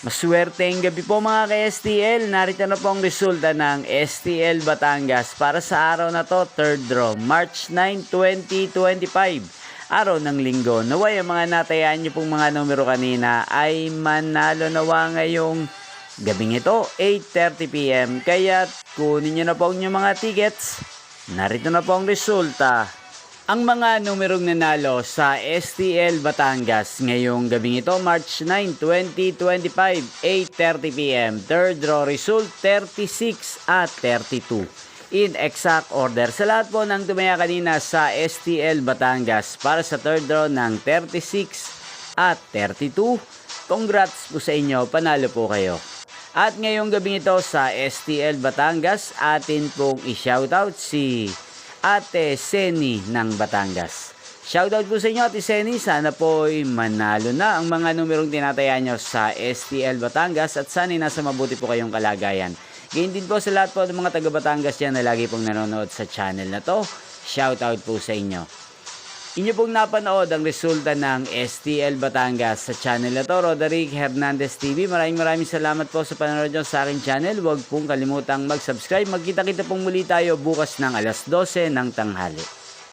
Maswerteng gabi po mga ka-STL. Narito na po ang resulta ng STL Batangas para sa araw na to, third draw, March 9, 2025. Araw ng linggo. Naway ang mga natayaan nyo pong mga numero kanina ay manalo nawa ngayong gabing ito, 8:30 PM. Kaya kunin nyo na po ang inyong mga tickets. Narito na po ang resulta. Ang mga numerong nanalo sa STL Batangas ngayong gabing ito, March 9, 2025, 8:30 PM. Third draw result, 36 at 32. In exact order. Sa lahat po ng tumaya kanina sa STL Batangas para sa third draw ng 36 at 32, congrats po sa inyo, panalo po kayo. At ngayong gabing ito sa STL Batangas, atin pong i-shoutout si Ate Seni ng Batangas. Shoutout po sa inyo, Ate Seni. Sana po ay manalo na ang mga numerong tinataya nyo sa STL Batangas at sana nasa mabuti po kayong kalagayan. Ganyan din po sa lahat po ng mga taga Batangas yan na lagi pong nanonood sa channel na to. Shoutout po sa inyo. Inyo pong napanood ang resulta ng STL Batangas sa channel na to, Roderick Hernandez TV. Maraming salamat po sa panonood nyo sa aking channel. Huwag pong kalimutang mag-subscribe. Magkita-kita pong muli tayo bukas ng alas 12 ng tanghali.